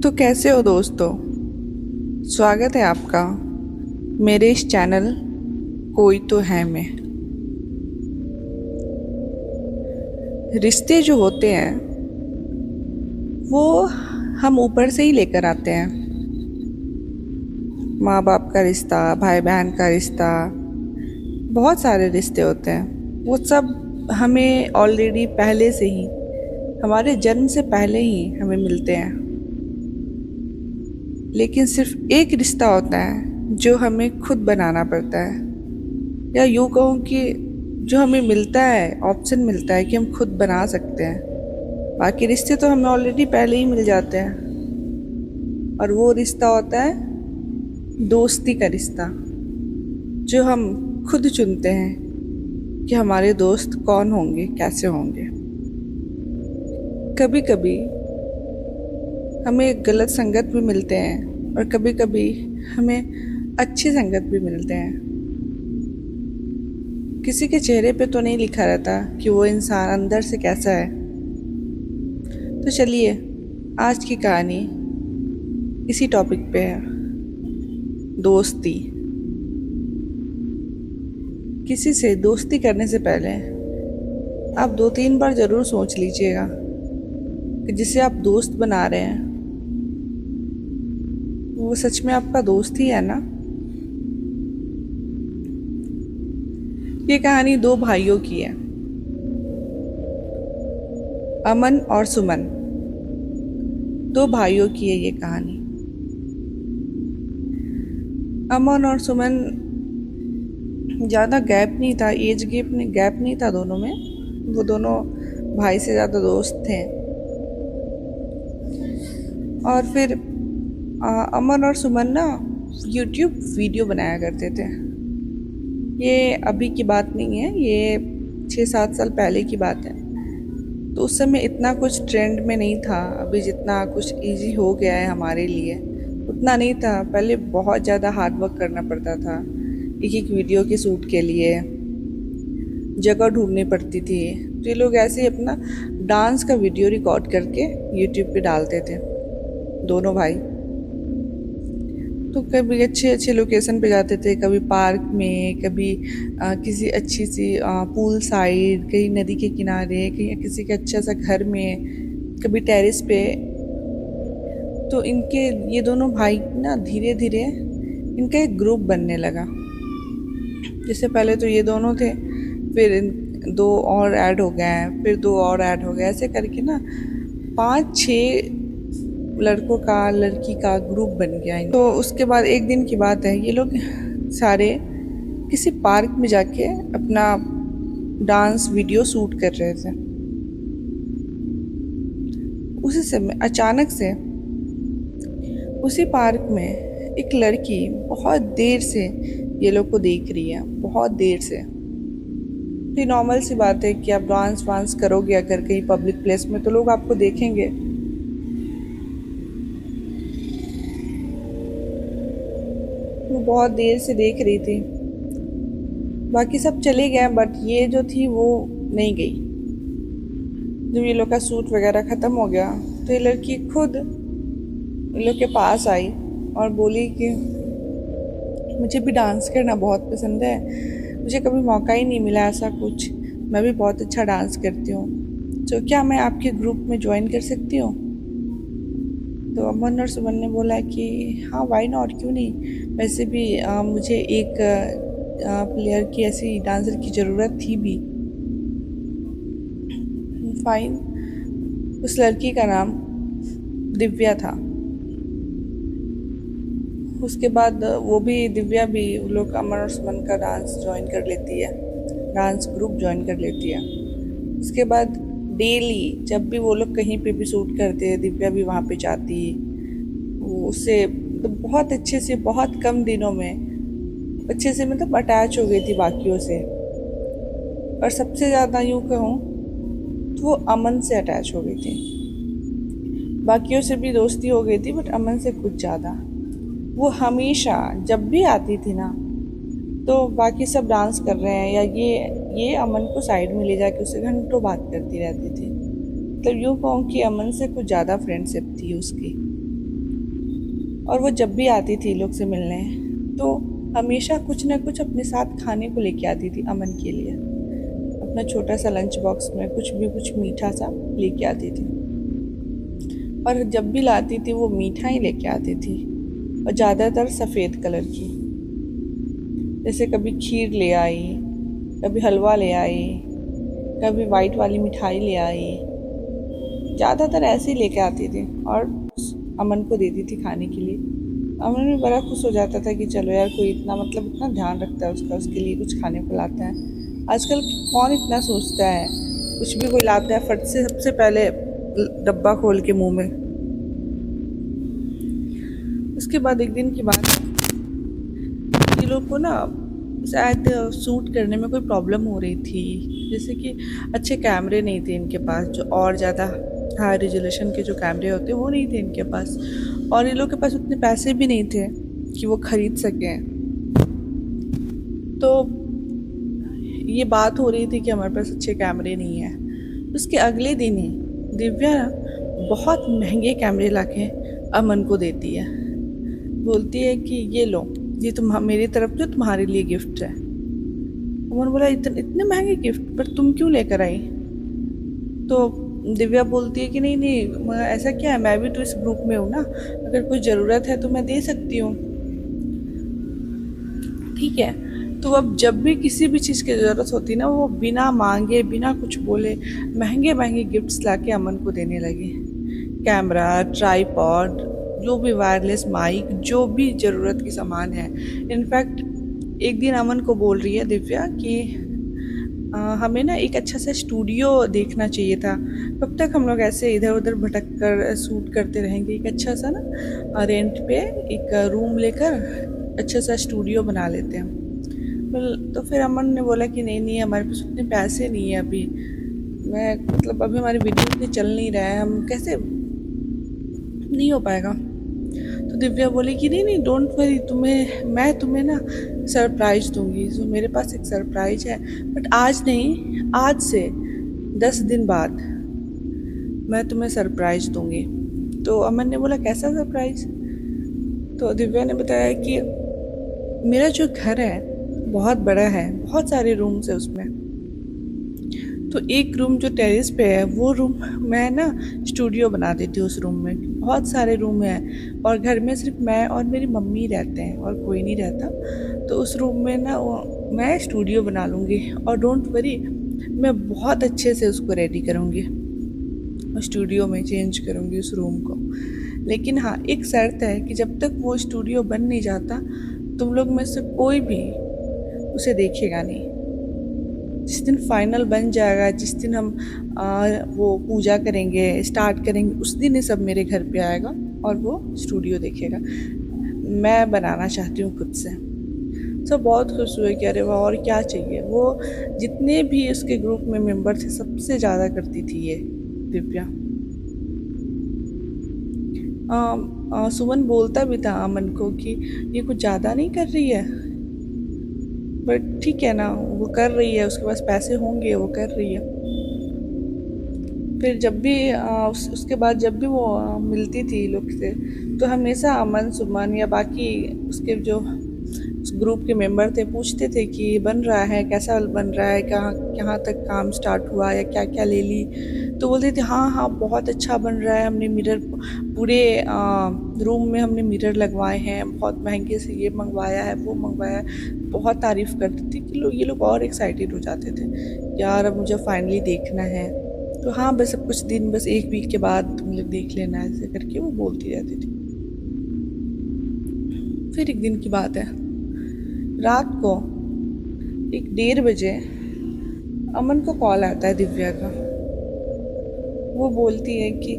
तो कैसे हो दोस्तों। स्वागत है आपका मेरे इस चैनल कोई तो है में। रिश्ते जो होते हैं वो हम ऊपर से ही लेकर आते हैं। माँ बाप का रिश्ता, भाई बहन का रिश्ता, बहुत सारे रिश्ते होते हैं। वो सब हमें ऑलरेडी पहले से ही, हमारे जन्म से पहले ही हमें मिलते हैं। लेकिन सिर्फ एक रिश्ता होता है जो हमें खुद बनाना पड़ता है, या यूँ कहूँ कि जो हमें मिलता है, ऑप्शन मिलता है कि हम खुद बना सकते हैं। बाकी रिश्ते तो हमें ऑलरेडी पहले ही मिल जाते हैं। और वो रिश्ता होता है दोस्ती का रिश्ता, जो हम खुद चुनते हैं कि हमारे दोस्त कौन होंगे, कैसे होंगे। कभी कभी हमें गलत संगत भी मिलते हैं और कभी कभी हमें अच्छी संगत भी मिलते हैं। किसी के चेहरे पे तो नहीं लिखा रहता कि वो इंसान अंदर से कैसा है। तो चलिए, आज की कहानी इसी टॉपिक पे है, दोस्ती। किसी से दोस्ती करने से पहले आप 2-3 बार ज़रूर सोच लीजिएगा कि जिसे आप दोस्त बना रहे हैं वो सच में आपका दोस्त ही है ना। ये कहानी 2 भाइयों की है, अमन और सुमन। 2 भाइयों की है ये कहानी। अमन और सुमन, ज़्यादा गैप नहीं था, एज गैप नहीं था दोनों में। वो दोनों भाई से ज़्यादा दोस्त थे। और फिर अमन और सुमन ना YouTube वीडियो बनाया करते थे। ये अभी की बात नहीं है, ये 6-7 साल पहले की बात है। तो उस समय इतना कुछ ट्रेंड में नहीं था। अभी जितना कुछ इजी हो गया है हमारे लिए उतना नहीं था। पहले बहुत ज़्यादा हार्ड वर्क करना पड़ता था एक एक वीडियो के शूट के लिए, जगह ढूंढनी पड़ती थी। तो ये लोग ऐसे ही अपना डांस का वीडियो रिकॉर्ड करके YouTube पे डालते थे, दोनों भाई। तो कभी अच्छे अच्छे लोकेशन पे जाते थे, कभी पार्क में, कभी किसी अच्छी सी पूल साइड, कहीं नदी के किनारे, कहीं किसी के अच्छा सा घर में, कभी टेरेस पे। तो ये दोनों भाई ना धीरे धीरे इनका एक ग्रुप बनने लगा। जैसे पहले तो ये दोनों थे, फिर 2 और ऐड हो गए हैं, फिर 2 और ऐड हो गए। ऐसे करके ना 5-6 लड़कों का, लड़की का ग्रुप बन गया। तो उसके बाद एक दिन की बात है, ये लोग सारे किसी पार्क में जाके अपना डांस वीडियो शूट कर रहे थे। उसी समय अचानक से उसी पार्क में एक लड़की बहुत देर से ये लोग को देख रही है, बहुत देर से। तो नॉर्मल सी बात है कि आप डांस वांस करोगे अगर कहीं पब्लिक प्लेस में तो लोग आपको देखेंगे। वो बहुत देर से देख रही थी। बाकी सब चले गए, बट ये जो थी वो नहीं गई। जब ये लोग का शूट वगैरह ख़त्म हो गया तो ये लड़की खुद ये लोग के पास आई और बोली कि मुझे भी डांस करना बहुत पसंद है, मुझे कभी मौका ही नहीं मिला ऐसा कुछ, मैं भी बहुत अच्छा डांस करती हूँ, तो क्या मैं आपके ग्रुप में ज्वाइन कर सकती हूँ। तो अमन और सुमन ने बोला कि हाँ, वाई नॉट, क्यों नहीं। वैसे भी मुझे एक प्लेयर की, ऐसी डांसर की ज़रूरत थी भी। फाइन। उस लड़की का नाम दिव्या था। उसके बाद वो भी, दिव्या भी, वो लोग अमन और सुमन का डांस ज्वाइन कर लेती है, डांस ग्रुप ज्वाइन कर लेती है। उसके बाद डेली जब भी वो लोग कहीं पे भी शूट करते, दिव्या भी वहाँ पे जाती। वो उससे तो बहुत अच्छे से, बहुत कम दिनों में अच्छे से मतलब अटैच हो गई थी बाकियों से। और सबसे ज़्यादा यूँ कहूँ तो वो अमन से अटैच हो गई थी। बाकियों से भी दोस्ती हो गई थी, बट अमन से कुछ ज़्यादा। वो हमेशा जब भी आती थी ना, तो बाकी सब डांस कर रहे हैं या ये अमन को साइड में ले जाके उससे घंटों बात करती रहती थी। मतलब यूँ कहूँ कि अमन से कुछ ज़्यादा फ्रेंडशिप थी उसकी। और वो जब भी आती थी लोग से मिलने तो हमेशा कुछ ना कुछ अपने साथ खाने को लेके आती थी अमन के लिए। अपना छोटा सा लंच बॉक्स में कुछ मीठा सा लेके आती थी। और जब भी लाती थी वो मीठा ही लेके आती थी, और ज़्यादातर सफ़ेद कलर की। जैसे कभी खीर ले आई, कभी हलवा ले आई, कभी वाइट वाली मिठाई ले आई। ज़्यादातर ऐसे ही लेके आती थी और अमन को देती थी खाने के लिए। अमन भी बड़ा खुश हो जाता था कि चलो यार, कोई इतना इतना ध्यान रखता है उसका, उसके लिए कुछ खाने को लाता है। आजकल कौन इतना सोचता है, कुछ भी कोई लाता है फट से सबसे पहले डब्बा खोल के मुंह में। उसके बाद एक दिन की बात है, ये लोग को ना शायद शूट करने में कोई प्रॉब्लम हो रही थी। जैसे कि अच्छे कैमरे नहीं थे इनके पास, जो और ज़्यादा हाई रेजोल्यूशन के जो कैमरे होते हैं वो नहीं थे इनके पास, और इन लोग के पास उतने पैसे भी नहीं थे कि वो ख़रीद सकें। तो ये बात हो रही थी कि हमारे पास अच्छे कैमरे नहीं हैं। उसके अगले दिन ही दिव्या बहुत महंगे कैमरे लाके अमन को देती है। बोलती है कि ये लो, ये मेरी तरफ जो तुम्हारे लिए गिफ्ट है। अमन बोला इतने महंगे गिफ्ट पर तुम क्यों लेकर आई? तो दिव्या बोलती है कि नहीं नहीं, ऐसा क्या है, मैं भी तो इस ग्रुप में हूँ ना, अगर कोई ज़रूरत है तो मैं दे सकती हूँ। ठीक है। तो अब जब भी किसी भी चीज़ की ज़रूरत होती ना, वो बिना मांगे बिना कुछ बोले महंगे महंगे गिफ्ट्स लाके अमन को देने लगे। कैमरा, ट्राईपॉड, जो भी वायरलेस माइक, जो भी ज़रूरत की सामान है। इनफैक्ट एक दिन अमन को बोल रही है दिव्या कि हमें ना एक अच्छा सा स्टूडियो देखना चाहिए था, कब तक हम लोग ऐसे इधर उधर भटक कर शूट करते रहेंगे। एक अच्छा सा ना रेंट पे एक रूम लेकर अच्छा सा स्टूडियो बना लेते हैं। तो फिर अमन ने बोला कि नहीं नहीं, हमारे पास उतने पैसे नहीं है अभी, अभी हमारी वीडियो इतनी चल नहीं रहा है, हम कैसे, नहीं हो पाएगा। तो दिव्या बोली कि नहीं नहीं, डोंट वरी, मैं तुम्हें ना सरप्राइज दूंगी। तो मेरे पास एक सरप्राइज है, बट आज नहीं, आज से 10 दिन बाद मैं तुम्हें सरप्राइज दूंगी। तो अमन ने बोला कैसा सरप्राइज? तो दिव्या ने बताया कि मेरा जो घर है बहुत बड़ा है, बहुत सारे रूम्स है उसमें। तो एक रूम जो टेरेस पे है वो रूम मैं ना स्टूडियो बना देती हूँ उस रूम में। बहुत सारे रूम हैं और घर में सिर्फ मैं और मेरी मम्मी रहते हैं और कोई नहीं रहता। तो उस रूम में ना मैं स्टूडियो बना लूँगी, और डोंट वरी, मैं बहुत अच्छे से उसको रेडी करूँगी, स्टूडियो में चेंज करूँगी उस रूम को। लेकिन हाँ, एक शर्त है कि जब तक वो स्टूडियो बन नहीं जाता तुम लोग में से कोई भी उसे देखेगा नहीं। जिस दिन फाइनल बन जाएगा, जिस दिन हम वो पूजा करेंगे, स्टार्ट करेंगे, उस दिन ही सब मेरे घर पे आएगा और वो स्टूडियो देखेगा। मैं बनाना चाहती हूँ खुद से। सब बहुत खुश हुए कि अरे वाह, और क्या चाहिए। वो जितने भी उसके ग्रुप में मेंबर थे सबसे ज़्यादा करती थी ये दिव्या। सुमन बोलता भी था अमन को कि ये कुछ ज़्यादा नहीं कर रही है, बट ठीक है ना, वो कर रही है, उसके पास पैसे होंगे, वो कर रही है। फिर जब भी उसके बाद जब भी वो मिलती थी लोग से, तो हमेशा अमन, सुमन या बाकी उसके जो उस ग्रुप के मेंबर थे पूछते थे कि बन रहा है, कैसा बन रहा है, कहाँ तक काम स्टार्ट हुआ या क्या क्या ले ली। तो बोलते थे हाँ हाँ बहुत अच्छा बन रहा है, हमने मिरर पूरे रूम में हमने मिरर लगवाए हैं, बहुत महंगे से ये मंगवाया है, वो मंगवाया है। बहुत तारीफ़ करते थे कि ये लोग और एक्साइटेड हो जाते थे, यार अब मुझे फाइनली देखना है। तो हाँ, बस अब कुछ दिन, बस 1 वीक के बाद तुम लोग देख लेना, ऐसे करके वो बोलती रहती थी। फिर एक दिन की बात है, रात को 1:30 बजे अमन को कॉल आता है दिव्या का। वो बोलती है कि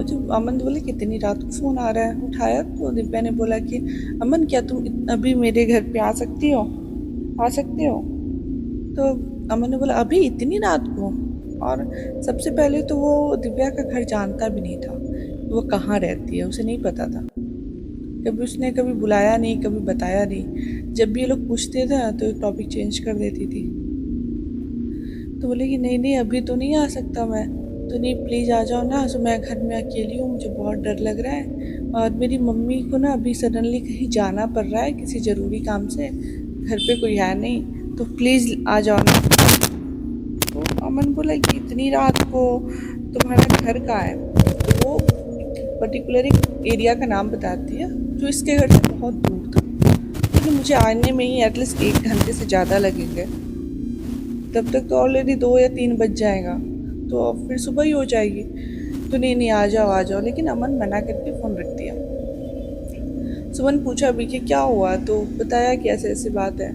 जो अमन बोले कितनी रात को फ़ोन आ रहा है, उठाया तो दिव्या ने बोला कि अमन क्या तुम अभी मेरे घर पे आ सकते हो? तो अमन ने बोला अभी इतनी रात को? और सबसे पहले तो वो दिव्या का घर जानता भी नहीं था, वो कहाँ रहती है उसे नहीं पता था। कभी उसने कभी बुलाया नहीं, कभी बताया नहीं। जब भी ये लोग पूछते थे तो टॉपिक चेंज कर देती थी। तो बोले कि नहीं नहीं, अभी तो नहीं आ सकता मैं। तो नहीं प्लीज़ आ जाओ ना, तो मैं घर में अकेली हूँ, मुझे बहुत डर लग रहा है और मेरी मम्मी को ना अभी सडनली कहीं जाना पड़ रहा है किसी ज़रूरी काम से, घर पे कोई है नहीं, तो प्लीज़ आ जाओ ना। तो अमन बोला कि इतनी रात को तुम्हारा घर कहाँ है? तो वो पर्टिकुलर एक एरिया का नाम बताती है जो इसके घर से बहुत दूर था, लेकिन मुझे आने में ही एटलीस्ट 1 घंटे से ज़्यादा लगेंगे, तब तक तो ऑलरेडी 2 या 3 बज जाएगा, तो फिर सुबह ही हो जाएगी। तो नहीं नहीं आ जाओ आ जाओ, लेकिन अमन मना करके फ़ोन रख दिया। सुमन पूछा भी कि क्या हुआ, तो बताया कि ऐसे ऐसी बात है।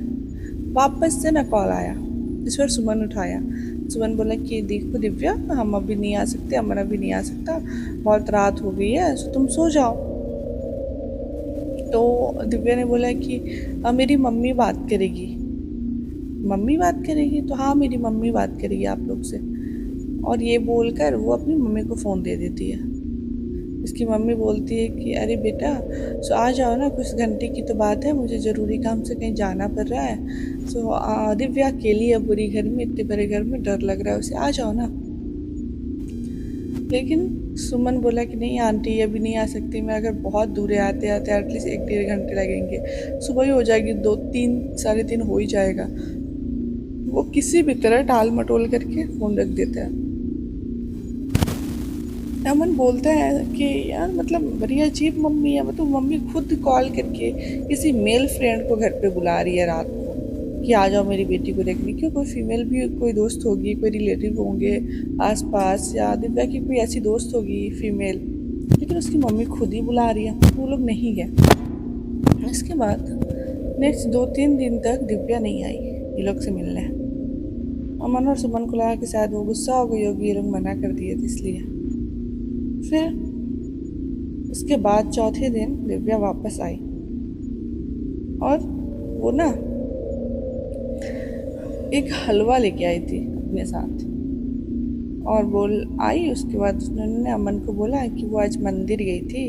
वापस से ना कॉल आया, इस पर सुमन उठाया। सुमन बोला कि देखो दिव्या, हम अभी नहीं आ सकते, अमन अभी नहीं आ सकता, बहुत रात हो गई है, तो तुम सो जाओ। तो दिव्या ने बोला कि मेरी मम्मी बात करेगी। मम्मी बात करेगी? तो हाँ मेरी मम्मी बात करेगी आप लोग से। और ये बोलकर वो अपनी मम्मी को फ़ोन दे देती है। इसकी मम्मी बोलती है कि अरे बेटा सो आ जाओ ना, कुछ घंटे की तो बात है, मुझे ज़रूरी काम से कहीं जाना पड़ रहा है। सो दिव्या अकेली है पूरी घर में, इतने बड़े घर में, डर लग रहा है उसे, आ जाओ ना। लेकिन सुमन बोला कि नहीं आंटी अभी नहीं आ सकती मैं, अगर बहुत दूर है, आते आते एटलीस्ट 1-1.5 घंटे लगेंगे, सुबह ही हो जाएगी, 2-3 साढ़े 3 हो ही जाएगा। वो किसी भी तरह टाल मटोल करके फ़ोन रख देता है। अमन बोलता है कि यार मतलब बड़ी अजीब मम्मी है, मतलब मम्मी खुद कॉल करके किसी मेल फ्रेंड को घर पे बुला रही है रात को कि आ जाओ मेरी बेटी को देखने। क्यों, कोई फीमेल भी कोई दोस्त होगी, कोई रिलेटिव होंगे आसपास, या दिव्या की कोई ऐसी दोस्त होगी फीमेल, लेकिन उसकी मम्मी खुद ही बुला रही है, वो लोग नहीं गए। इसके बाद नेक्स्ट 2-3 दिन तक दिव्या नहीं आई ये लोग से मिलने। अमन और सुमन को लगा कि शायद वो गुस्सा हो गई होगी, ये लोग मना कर दिए थे इसलिए। फिर उसके बाद चौथे दिन दिव्या वापस आई और वो ना एक हलवा लेके आई थी अपने साथ, और बोल आई। उसके बाद उन्होंने अमन को बोला कि वो आज मंदिर गई थी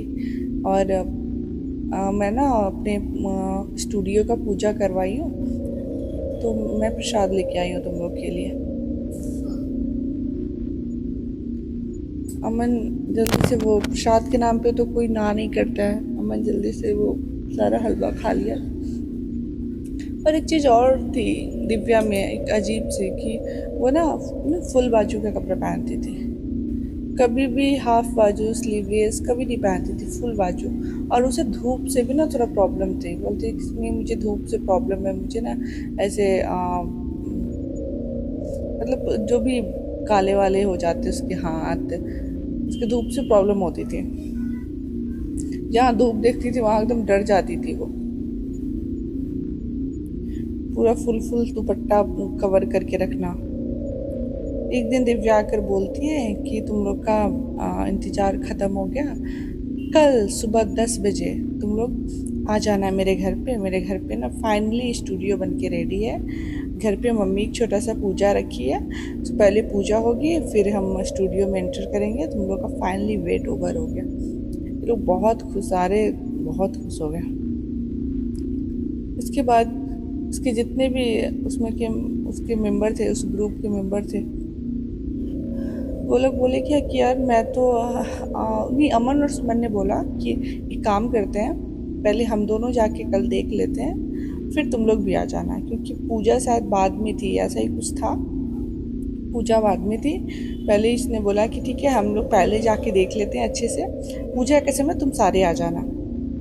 और मैं ना अपने स्टूडियो का पूजा करवाई हूँ, तो मैं प्रसाद लेके आई हूँ तुम लोग के लिए। अमन जल्दी से, वो प्रसाद के नाम पे तो कोई ना नहीं करता है, अमन जल्दी से वो सारा हलवा खा लिया। और एक चीज़ और थी दिव्या में, एक अजीब सी, कि वो ना फुल बाजू का कपड़ा पहनती थी, कभी भी हाफ बाजू स्लीवलेस कभी नहीं पहनती थी, फुल बाजू। और उसे धूप से भी ना थोड़ा प्रॉब्लम थी, बोलती नहीं मुझे धूप से प्रॉब्लम है, मुझे ना ऐसे मतलब जो भी काले वाले हो जाते उसके हाथ, उसके धूप से प्रॉब्लम होती थी, जहाँ धूप देखती थी वहाँ एकदम डर जाती थी वो। पूरा फुल दुपट्टा कवर करके रखना। एक दिन दिव्या आकर बोलती है कि तुम लोग का इंतज़ार ख़त्म हो गया, कल सुबह 10 बजे तुम लोग आ जाना है मेरे घर पे। मेरे घर पे ना फाइनली स्टूडियो बन के रेडी है, घर पे मम्मी एक छोटा सा पूजा रखी है, तो पहले पूजा होगी फिर हम स्टूडियो में एंटर करेंगे, तुम लोग का फाइनली वेट ओवर हो गया। ये लोग बहुत खुश, सारे बहुत खुश हो गए। इसके बाद उसके जितने भी उसमें के उसके मेंबर थे, उस ग्रुप के मेंबर थे, वो लोग बोले कि यार मैं तो नहीं, अमन और सुमन ने बोला कि एक काम करते हैं, पहले हम दोनों जाके कल देख लेते हैं, फिर तुम लोग भी आ जाना, क्योंकि पूजा शायद बाद में थी, ऐसा ही कुछ था, पूजा बाद में थी। पहले इसने बोला कि ठीक है हम लोग पहले जाके देख लेते हैं अच्छे से, पूजा के समय तुम सारे आ जाना,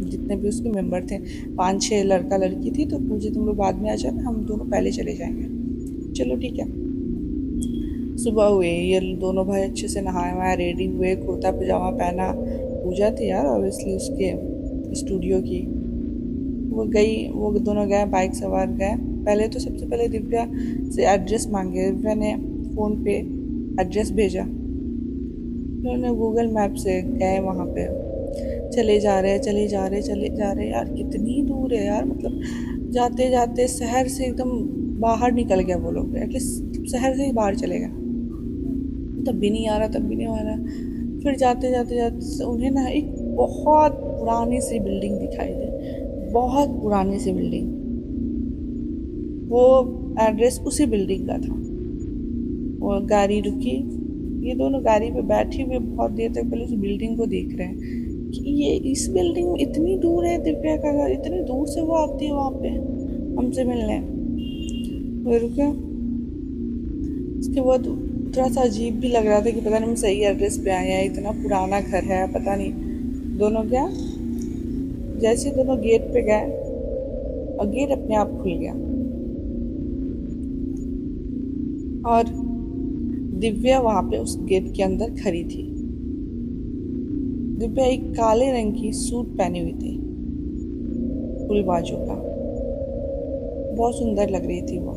जितने भी उसके मेंबर थे, 5-6 लड़का लड़की थी, तो पूजा तुम लोग बाद में आ जाना, हम दोनों पहले चले जाएंगे। चलो ठीक है। सुबह हुए, ये दोनों भाई अच्छे से नहाए वहाए रेडी हुए, कुर्ता पजामा पहना, पूजा थी यार ऑब्वियसली उसके स्टूडियो की। वो दोनों गए, बाइक सवार गए। पहले तो सबसे पहले दिव्या से एड्रेस मांगे, दिव्या ने फ़ोन पे एड्रेस भेजा, उन्होंने गूगल मैप से गए वहाँ पे, चले जा रहे यार, कितनी दूर है यार, मतलब जाते जाते शहर से एकदम बाहर निकल गया वो लोग, एटलीस्ट शहर से ही बाहर चले गए, तब भी नहीं आ रहा। फिर जाते जाते उन्हें ना एक बहुत पुरानी सी बिल्डिंग दिखाई दी, बहुत पुरानी सी बिल्डिंग। वो एड्रेस उसी बिल्डिंग का था। वो गाड़ी रुकी, ये दोनों गाड़ी पे बैठे हुए बहुत देर तक पहले उस बिल्डिंग को देख रहे हैं कि ये इस बिल्डिंग में इतनी दूर है दिव्या का घर, इतनी दूर से वो आती है वहाँ पे हमसे मिलने। फिर क्या उसके बाद थोड़ा सा अजीब भी लग रहा था कि पता नहीं हम सही एड्रेस पे आए हैं, इतना पुराना घर है पता नहीं। दोनों क्या जैसे दोनों गेट पे गए और गेट अपने आप खुल गया और दिव्या वहां पे उस गेट के अंदर खड़ी थी। दिव्या एक काले रंग की सूट पहनी हुई थी, फुल बाजू का, बहुत सुंदर लग रही थी वो।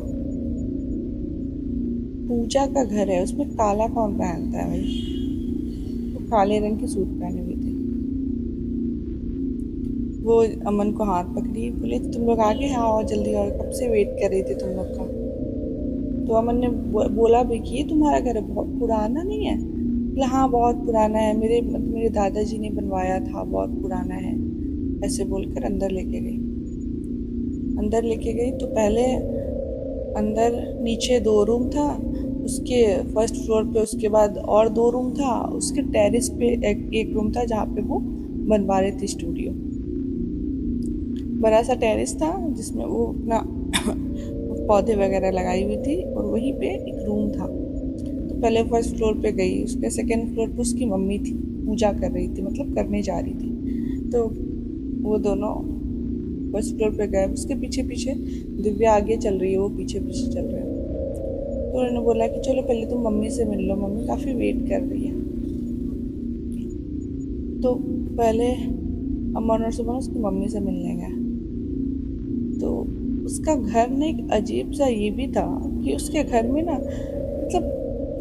पूजा का घर है, उसमें काला कौन पहनता है भाई। वो काले रंग की सूट पहनी हुई थी। वो अमन को हाथ पकड़ी, बोले तुम लोग आगे आओ जल्दी, और कब से वेट कर रही थी तुम लोग का। तो अमन ने बोला भी कि ये तुम्हारा घर बहुत पुराना नहीं है। बोला हाँ बहुत पुराना है, मेरे दादाजी ने बनवाया था, बहुत पुराना है। ऐसे बोलकर अंदर लेके गई तो पहले अंदर नीचे 2 रूम था, उसके फर्स्ट फ्लोर पे उसके बाद और 2 रूम था, उसके टेरेस पे एक रूम था जहाँ पे वो बनवा रहे थे स्टूडियो। बड़ा सा टेरेस था जिसमें वो अपना पौधे वगैरह लगाई हुई थी और वहीं पे एक रूम था। तो पहले फर्स्ट फ्लोर पे गई, उसके सेकंड फ्लोर पे उसकी मम्मी थी, पूजा कर रही थी, मतलब करने जा रही थी। तो वो दोनों फर्स्ट फ्लोर पे गए, उसके पीछे पीछे दिव्या आगे चल रही है, वो पीछे पीछे चल रहे हैं। तो उन्होंने बोला कि चलो पहले तुम मम्मी से मिल लो, मम्मी काफ़ी वेट कर रही है। तो पहले अमन और सुमन उसकी मम्मी से मिलने गए। तो उसका घर ना एक अजीब सा ये भी था कि उसके घर में ना मतलब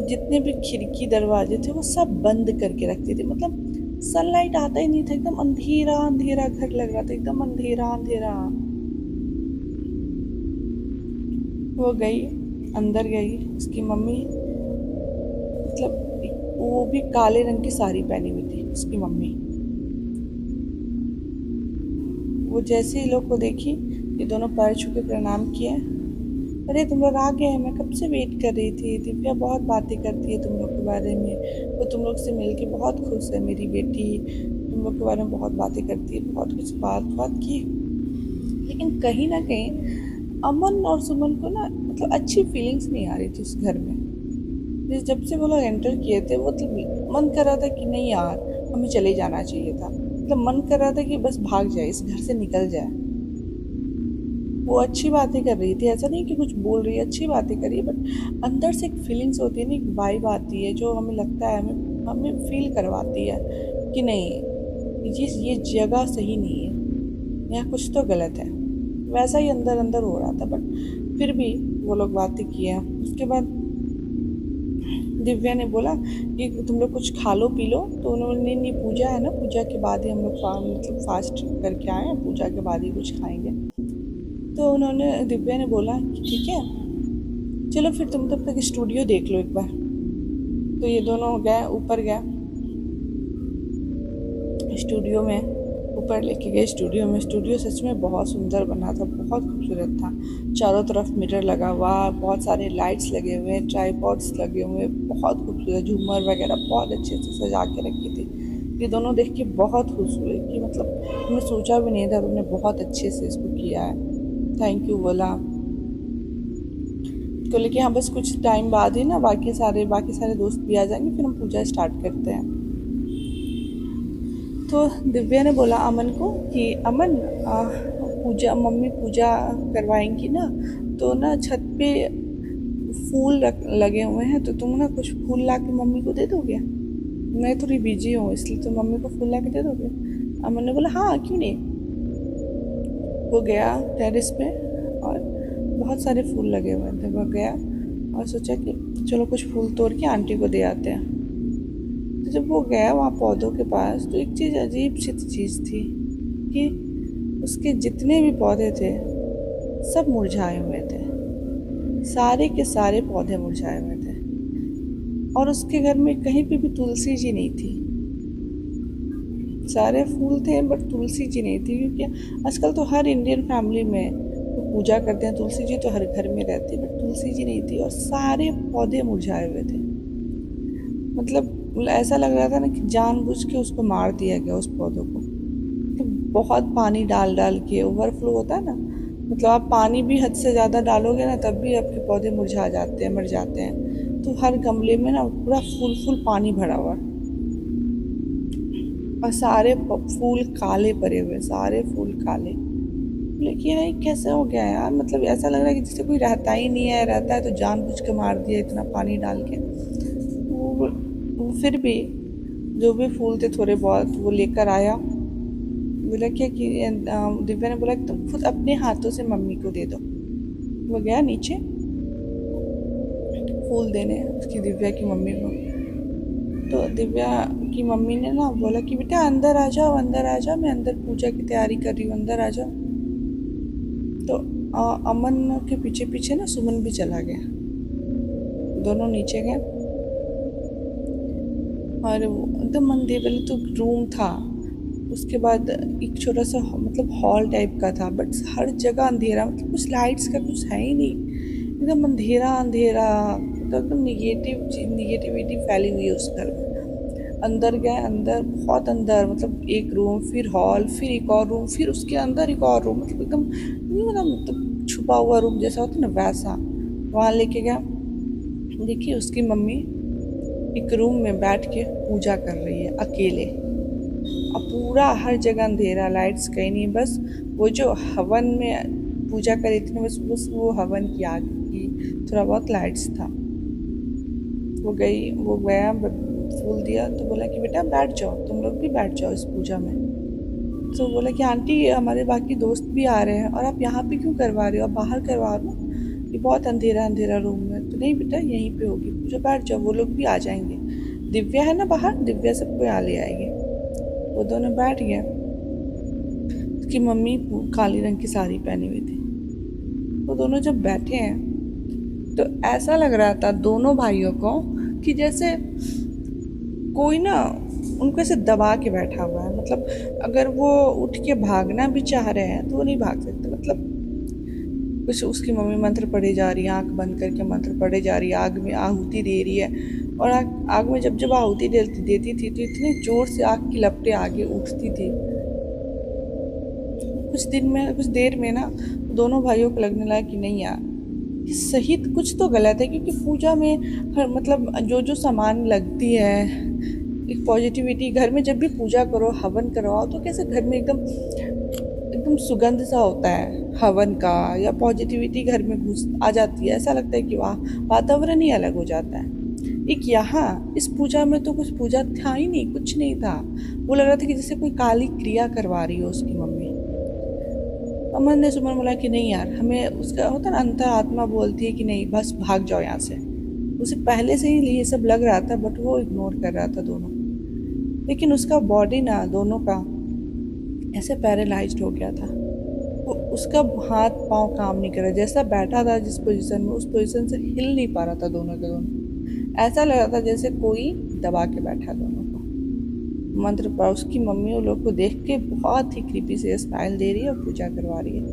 जितने भी खिड़की दरवाजे थे वो सब बंद करके रखती थी, मतलब सनलाइट आता ही नहीं था, एकदम अंधेरा अंधेरा घर लग रहा था, एकदम अंधेरा अंधेरा। वो गई, अंदर गई, उसकी मम्मी मतलब वो भी काले रंग की साड़ी पहनी हुई थी उसकी मम्मी। वो जैसे ही लोग को देखी, ये दोनों पैर छू के प्रणाम किए। अरे तुम लोग आ गए, मैं कब से वेट कर रही थी, दिव्या बहुत बातें करती है तुम लोग के बारे में, वो तुम लोग से मिलके बहुत खुश है, मेरी बेटी तुम लोग के बारे में बहुत बातें करती है, बहुत कुछ बात की। लेकिन कहीं ना कहीं अमन और सुमन को ना मतलब अच्छी फीलिंग्स नहीं आ रही थी उस घर में। जब से वो लोग एंटर किए थे वो मन कर रहा था कि नहीं यार हमें चले जाना चाहिए था, मतलब मन कर रहा था कि बस भाग जाए, इस घर से निकल जाए। वो अच्छी बातें कर रही थी, ऐसा नहीं कि कुछ बोल रही है, अच्छी बातें कर रही है, बट अंदर से एक फीलिंग्स होती है ना, एक वाइब आती है जो हमें लगता है, हमें फील करवाती है कि नहीं ये जगह सही नहीं है, यहाँ कुछ तो गलत है। वैसा ही अंदर अंदर हो रहा था, बट फिर भी वो लोग बातें किए। उसके बाद दिव्या ने बोला कि तुम लोग कुछ खा लो पी लो। तो उन्होंने नहीं, पूजा है ना, पूजा के बाद ही हम लोग मतलब फास्ट करके आए हैं, पूजा के बाद ही कुछ खाएंगे। तो उन्होंने दिव्या ने बोला कि ठीक है चलो फिर तुम तब तक स्टूडियो देख लो एक बार। तो ये दोनों गए, ऊपर गए स्टूडियो में, ऊपर लेके गए स्टूडियो में। स्टूडियो सच में बहुत सुंदर बना था, बहुत खूबसूरत था। चारों तरफ मिरर लगा हुआ, बहुत सारे लाइट्स लगे हुए, ट्राइपॉड्स लगे हुए, बहुत खूबसूरत, झूमर वगैरह बहुत अच्छे से सजा के रखी थी। ये दोनों देख के बहुत खुश हुए कि मतलब हमने सोचा भी नहीं था, तुमने बहुत अच्छे से इसको किया है, थैंक यू बोला। तो लेकिन हाँ बस कुछ टाइम बाद ही ना बाकी सारे दोस्त भी आ जाएंगे, फिर हम पूजा स्टार्ट करते हैं। तो दिव्या ने बोला अमन को कि अमन पूजा मम्मी पूजा करवाएंगी ना, तो ना छत पे फूल लगे हुए हैं, तो तुम ना कुछ फूल ला के मम्मी को दे दोगे, मैं थोड़ी बिजी हूँ इसलिए, तो मम्मी को फूल ला के दे दोगे। अमन ने बोला हाँ क्यों नहीं। वो गया टेरेस पे और बहुत सारे फूल लगे हुए थे, वो गया और सोचा कि चलो कुछ फूल तोड़ के आंटी को दे आते हैं। तो जब वो गया वहाँ पौधों के पास, तो एक चीज़ अजीब सी चीज़ थी कि उसके जितने भी पौधे थे सब मुरझाए हुए थे, सारे के सारे पौधे मुरझाए हुए थे। और उसके घर में कहीं पे भी तुलसी जी नहीं थी। सारे फूल थे बट तुलसी जी नहीं थी, क्योंकि आजकल तो हर इंडियन फैमिली में तो पूजा करते हैं, तुलसी जी तो हर घर में रहती है, बट तुलसी जी नहीं थी और सारे पौधे मुरझाए हुए थे। मतलब ऐसा लग रहा था ना कि जानबूझ के उसको मार दिया गया उस पौधों को। तो बहुत पानी डाल डाल के ओवरफ्लो होता है ना, मतलब आप पानी भी हद से ज़्यादा डालोगे ना तब भी आपके पौधे मुरझा जाते हैं, मर जाते हैं। तो हर गमले में ना पूरा फुल फुल पानी भरा हुआ और सारे फूल काले पड़े हुए, सारे फूल काले। लेकिन ये कैसे हो गया यार, मतलब ऐसा लग रहा है कि जैसे कोई रहता ही नहीं है, रहता है तो जानबूझ के मार दिया इतना पानी डाल के। वो फिर भी जो भी फूल थे थोड़े बहुत वो लेकर आया। बोला क्या कि दिव्या ने बोला कि तुम खुद अपने हाथों से मम्मी को दे दो। वो गया नीचे फूल देने उसकी दिव्या की मम्मी को। तो दिव्या की मम्मी ने ना बोला कि बेटा अंदर आ जाओ, अंदर आ जाओ, मैं अंदर पूजा की तैयारी कर रही हूँ, अंदर आ जाओ। तो अमन के पीछे पीछे ना सुमन भी चला गया। दोनों नीचे गए और एकदम अंधेरे, पहले तो रूम था, उसके बाद एक छोटा सा मतलब हॉल टाइप का था, बट हर जगह अंधेरा, मतलब कुछ लाइट्स का कुछ है ही नहीं, एकदम अंधेरा अंधेरा, तो एकदम निगेटिविटी फैली हुई है उस घर में। अंदर गए, अंदर बहुत अंदर, मतलब एक रूम, फिर हॉल, फिर एक और रूम, फिर उसके अंदर एक और रूम, मतलब एकदम नहीं, मतलब छुपा हुआ रूम जैसा होता है ना वैसा। वहाँ लेके गया, देखिए उसकी मम्मी एक रूम में बैठ के पूजा कर रही है अकेले। अब पूरा हर जगह अंधेरा, लाइट्स कहीं नहीं, बस वो जो हवन में पूजा करी थी ना, बस वो हवन की आग की थोड़ा बहुत लाइट्स था। वो गया, फूल दिया तो बोला कि बेटा बैठ जाओ, तुम लोग भी बैठ जाओ इस पूजा में। तो बोला कि आंटी हमारे बाकी दोस्त भी आ रहे हैं और आप यहाँ पे क्यों करवा रहे हो, आप बाहर करवा लो, ये बहुत अंधेरा अंधेरा रूम है। तो नहीं बेटा यहीं पे होगी पूजा, बैठ जाओ, वो लोग भी आ जाएंगे, दिव्या है ना बाहर, दिव्या सबको यहाँ ले आएगी। वो दोनों बैठ गए। उसकी मम्मी काली रंग की साड़ी पहनी हुई थी। वो दोनों जब बैठे हैं तो ऐसा लग रहा था दोनों भाइयों को कि जैसे कोई ना उनको ऐसे दबा के बैठा हुआ है। मतलब अगर वो उठ के भागना भी चाह रहे हैं तो वो नहीं भाग सकते। मतलब कुछ उसकी मम्मी मंत्र पढ़े जा रही है, आंख बंद करके मंत्र पढ़े जा रही है, आग में आहुति दे रही है, और आग में जब जब आहुति देती थी तो इतने जोर से आग की लपटें आगे उठती थी। कुछ देर में ना दोनों भाइयों को लगने लगा कि नहीं यार ये सही, कुछ तो गलत है, क्योंकि पूजा में हर मतलब जो जो सामान लगती है, एक पॉजिटिविटी, घर में जब भी पूजा करो हवन करवाओ तो कैसे घर में एकदम एकदम सुगंध सा होता है हवन का, या पॉजिटिविटी घर में घुस आ जाती है, ऐसा लगता है कि वाह वातावरण ही अलग हो जाता है। एक यहाँ इस पूजा में तो कुछ पूजा था ही नहीं, कुछ नहीं था। वो लग रहा था कि जैसे कोई काली क्रिया करवा रही हो उसकी मम्मी। अमन ने सुमन बोला कि नहीं यार, हमें उसका होता ना अंतर आत्मा बोलती है कि नहीं बस भाग जाओ यहाँ से। उसे पहले से ही ये सब लग रहा था, बट वो इग्नोर कर रहा था दोनों। लेकिन उसका बॉडी ना दोनों का ऐसे पैरालाइज्ड हो गया था। वो उसका हाथ पांव काम नहीं कर रहा, जैसा बैठा था जिस पोजीशन में उस पोजीशन से हिल नहीं पा रहा था दोनों के दोनों। ऐसा लग रहा था जैसे कोई दबा के बैठा दोनों को। मंत्र पढ़, उसकी मम्मी उन लोग को देख के बहुत ही क्रीपी से स्माइल दे रही है और पूजा करवा रही है।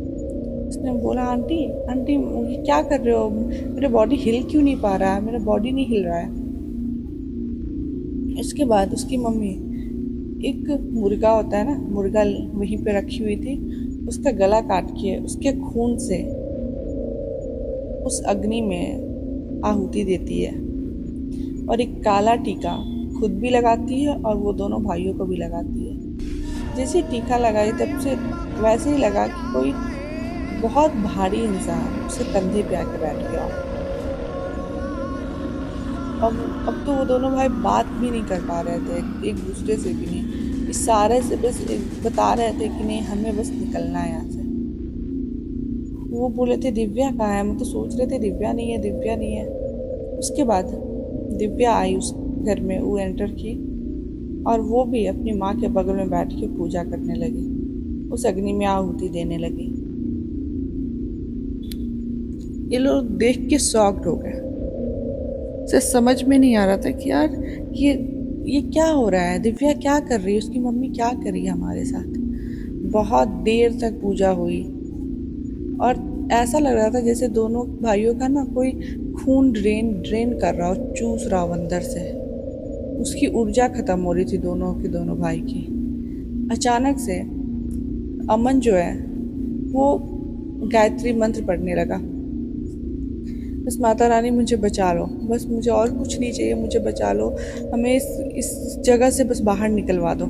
उसने बोला आंटी आंटी ये क्या कर रहे हो, मेरा बॉडी हिल क्यों नहीं पा रहा है, मेरा बॉडी नहीं हिल रहा है। इसके बाद उसकी मम्मी एक मुर्गा होता है ना, मुर्गा वहीं पे रखी हुई थी, उसका गला काट के उसके खून से उस अग्नि में आहुति देती है, और एक काला टीका खुद भी लगाती है और वो दोनों भाइयों को भी लगाती है। जैसे टीका लगाई तब से वैसे ही लगा कि कोई बहुत भारी इंसान उसके कंधे पे आके बैठ गया। अब तो वो दोनों भाई बात भी नहीं कर पा रहे थे एक दूसरे से भी नहीं, इस सारे से बस बता रहे थे कि नहीं हमें बस निकलना है यहाँ से। वो बोले थे दिव्या कहाँ है, हम तो सोच रहे थे दिव्या नहीं है, दिव्या नहीं है। उसके बाद दिव्या आई उस घर में, वो एंटर की और वो भी अपनी माँ के बगल में बैठ के पूजा करने लगी, उस अग्नि में आहुति देने लगी। ये लोग देख के शॉक्ड हो गए, से समझ में नहीं आ रहा था कि यार ये क्या हो रहा है, दिव्या क्या कर रही है, उसकी मम्मी क्या कर रही है हमारे साथ। बहुत देर तक पूजा हुई और ऐसा लग रहा था जैसे दोनों भाइयों का ना कोई खून ड्रेन कर रहा हो, चूस रहा हो अंदर से। उसकी ऊर्जा ख़त्म हो रही थी दोनों के दोनों भाई की। अचानक से अमन जो है वो गायत्री मंत्र पढ़ने लगा। बस माता रानी मुझे बचा लो, बस मुझे और कुछ नहीं चाहिए, मुझे बचा लो, हमें इस जगह से बस बाहर निकलवा दो।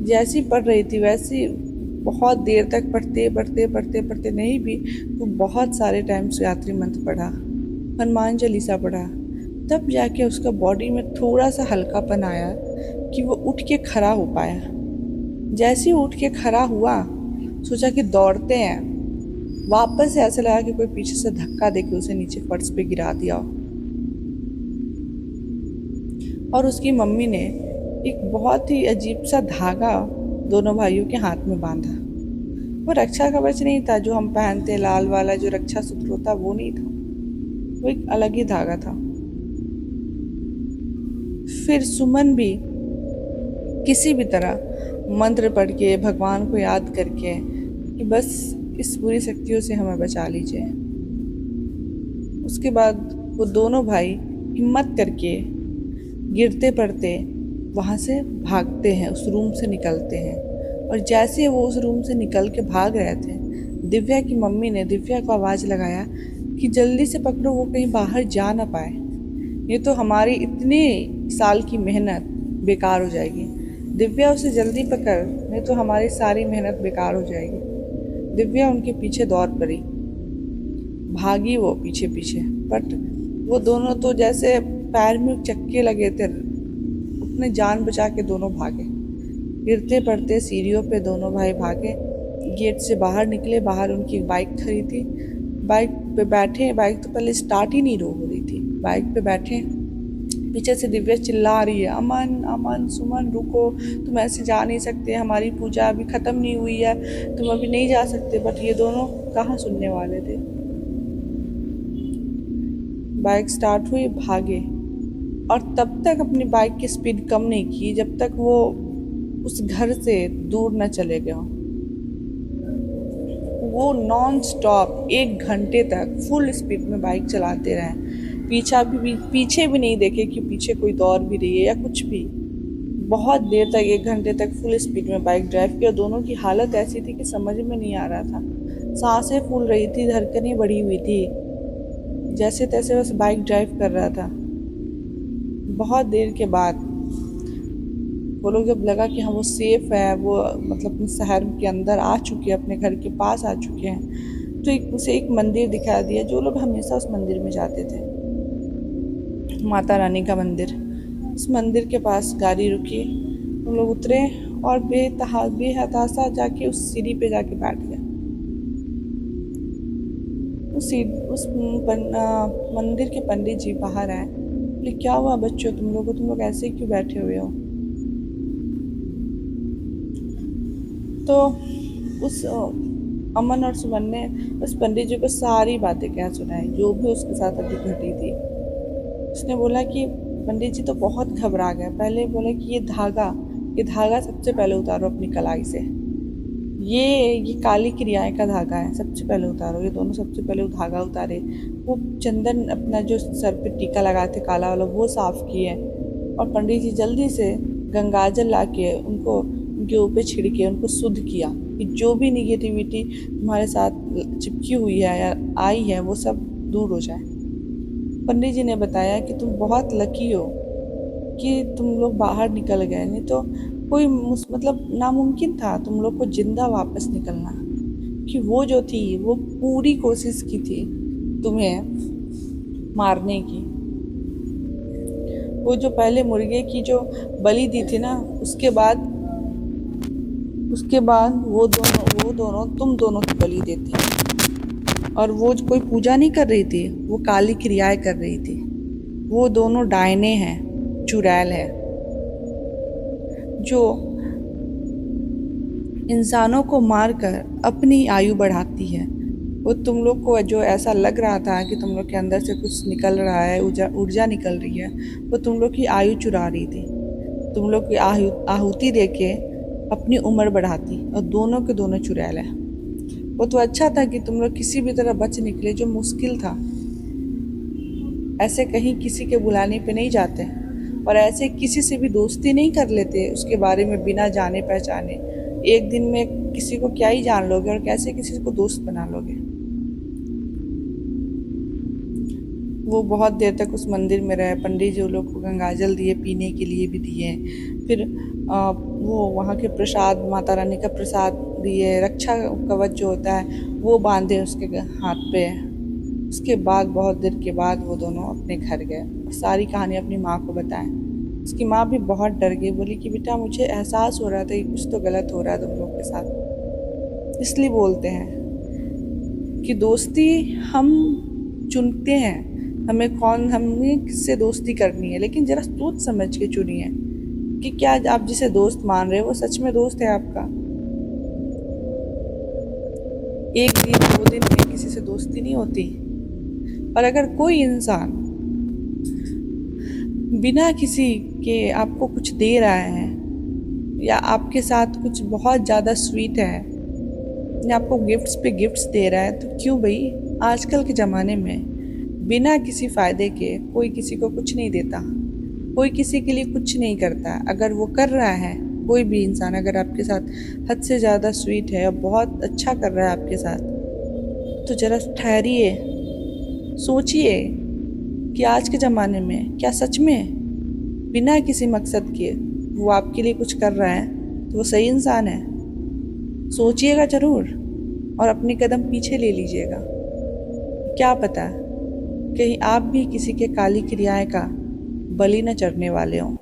जैसी पढ़ रही थी वैसी बहुत देर तक पढ़ते पढ़ते पढ़ते पढ़ते नहीं भी तो बहुत सारे टाइम से गायत्री मंत्र पढ़ा, हनुमान चालीसा पढ़ा। तब जाके उसका बॉडी में थोड़ा सा हल्कापन आया कि वो उठ के खड़ा हो पाया। जैसे ही उठ के खड़ा हुआ सोचा कि दौड़ते हैं, वापस से ऐसा लगा कि कोई पीछे से धक्का देके उसे नीचे फर्श पे गिरा दिया। और उसकी मम्मी ने एक बहुत ही अजीब सा धागा दोनों भाइयों के हाथ में बांधा। वो रक्षा कवच नहीं था जो हम पहनते, लाल वाला जो रक्षा सूत्र होता, वो नहीं था, वो एक अलग ही धागा था। फिर सुमन भी किसी भी तरह मंत्र पढ़ के भगवान को याद करके कि बस इस बुरी शक्तियों से हमें बचा लीजिए। उसके बाद वो दोनों भाई हिम्मत करके गिरते पड़ते वहाँ से भागते हैं, उस रूम से निकलते हैं। और जैसे वो उस रूम से निकल के भाग रहे थे, दिव्या की मम्मी ने दिव्या को आवाज़ लगाया कि जल्दी से पकड़ो, वो कहीं बाहर जा ना पाए, ये तो हमारी इतने साल की मेहनत बेकार हो जाएगी। दिव्या उसे जल्दी पकड़, नहीं तो हमारी सारी मेहनत बेकार हो जाएगी। दिव्या उनके पीछे दौड़ पड़ी, भागी वो पीछे पीछे, बट वो दोनों तो जैसे पैर में चक्के लगे थे, अपने जान बचा के दोनों भागे। गिरते पड़ते सीढ़ियों पे दोनों भाई भागे, गेट से बाहर निकले। बाहर उनकी बाइक खड़ी थी, बाइक पे बैठे। बाइक तो पहले स्टार्ट ही नहीं हो रही थी। बाइक पे बैठे, पीछे से दिव्या चिल्ला रही है, अमन अमन सुमन रुको, तुम ऐसे जा नहीं सकते, हमारी पूजा अभी ख़त्म नहीं हुई है, तुम अभी नहीं जा सकते। बट ये दोनों कहाँ सुनने वाले थे। बाइक स्टार्ट हुई, भागे, और तब तक अपनी बाइक की स्पीड कम नहीं की जब तक वो उस घर से दूर न चले गए। वो नॉन स्टॉप 1 घंटे तक फुल स्पीड में बाइक चलाते रहे, पीछे भी नहीं देखे कि पीछे कोई दौड़ भी रही है या कुछ भी। बहुत देर तक 1 घंटे तक फुल स्पीड में बाइक ड्राइव किया। दोनों की हालत ऐसी थी कि समझ में नहीं आ रहा था, सांसें फूल रही थी, धड़कनें बढ़ी हुई थी, जैसे तैसे बस बाइक ड्राइव कर रहा था। बहुत देर के बाद वो लोग जब लगा कि हाँ वो सेफ़ है, वो मतलब अपने शहर के अंदर आ चुके हैं, अपने घर के पास आ चुके हैं, तो उसे एक मंदिर दिखा दिया। जो लोग हमेशा उस मंदिर में जाते थे, माता रानी का मंदिर। उस मंदिर के पास गाड़ी रुकी, हम लोग उतरे और बेहताशा जाके उस सीढ़ी पे जाके बैठ गए। उस मंदिर के पंडित जी बाहर आए, बोले क्या हुआ बच्चों, तुम लोग ऐसे क्यों बैठे हुए हो। तो उस अमन और सुमन ने उस पंडित जी को सारी बातें क्या सुनाई, जो भी उसके साथ अभी घटी थी। उसने बोला कि पंडित जी तो बहुत घबरा गए। पहले बोले कि ये धागा सबसे पहले उतारो अपनी कलाई से, ये काली क्रियाएं का धागा है, सबसे पहले उतारो। ये दोनों सबसे पहले धागा उतारे। वो चंदन अपना जो सर पे टीका लगाए थे काला वाला, वो साफ किए। और पंडित जी जल्दी से गंगाजल ला के उनके ऊपर छिड़के, उनको शुद्ध किया कि जो भी निगेटिविटी तुम्हारे साथ चिपकी हुई है या आई है वो सब दूर हो जाए। पंडित जी ने बताया कि तुम बहुत लकी हो कि तुम लोग बाहर निकल गए, नहीं तो कोई मतलब नामुमकिन था तुम लोग को जिंदा वापस निकलना। कि वो जो थी वो पूरी कोशिश की थी तुम्हें मारने की। वो जो पहले मुर्गे की जो बलि दी थी ना, उसके बाद वो दोनों तुम दोनों की बलि देती। और वो कोई पूजा नहीं कर रही थी, वो काली क्रियाएं कर रही थी। वो दोनों डायने हैं, चुड़ैल है, जो इंसानों को मारकर अपनी आयु बढ़ाती है। वो तुम लोग को जो ऐसा लग रहा था कि तुम लोग के अंदर से कुछ निकल रहा है, ऊर्जा निकल रही है, वो तुम लोग की आयु चुरा रही थी। तुम लोग की आहुति देके अपनी उम्र बढ़ाती, और दोनों के दोनों चुड़ैल है। वो तो अच्छा था कि तुम लोग किसी भी तरह बच निकले, जो मुश्किल था। ऐसे कहीं किसी के बुलाने पे नहीं जाते, और ऐसे किसी से भी दोस्ती नहीं कर लेते उसके बारे में बिना जाने पहचाने। एक दिन में किसी को क्या ही जान लोगे और कैसे किसी को दोस्त बना लोगे। वो बहुत देर तक उस मंदिर में रहे, पंडित जी लोग को गंगाजल दिए, पीने के लिए भी दिए, फिर वो वहाँ के प्रसाद, माता रानी का प्रसाद दिए, रक्षा कवच जो होता है वो बांधे उसके हाथ पे। उसके बाद बहुत देर के बाद वो दोनों अपने घर गए और सारी कहानी अपनी माँ को बताएं। उसकी माँ भी बहुत डर गई, बोली कि बेटा मुझे एहसास हो रहा था कि कुछ तो गलत हो रहा है तुम लोग के साथ। इसलिए बोलते हैं कि दोस्ती हम चुनते हैं, हमें किससे दोस्ती करनी है, लेकिन जरा सोच समझ के चुनिए कि क्या आप जिसे दोस्त मान रहे हो वो सच में दोस्त है आपका। एक दिन 2 दिन में किसी से दोस्ती नहीं होती। और अगर कोई इंसान बिना किसी के आपको कुछ दे रहा है या आपके साथ कुछ बहुत ज़्यादा स्वीट है या आपको गिफ्ट्स पे गिफ्ट्स दे रहा है, तो क्यों भाई, आजकल के ज़माने में बिना किसी फ़ायदे के कोई किसी को कुछ नहीं देता, कोई किसी के लिए कुछ नहीं करता। अगर वो कर रहा है, कोई भी इंसान अगर आपके साथ हद से ज़्यादा स्वीट है और बहुत अच्छा कर रहा है आपके साथ, तो ज़रा ठहरिए, सोचिए कि आज के ज़माने में क्या सच में बिना किसी मकसद के वो आपके लिए कुछ कर रहा है तो वो सही इंसान है। सोचिएगा ज़रूर और अपने कदम पीछे ले लीजिएगा। क्या पता कहीं आप भी किसी के काली क्रियाएं का बलि न चढ़ने वाले हों।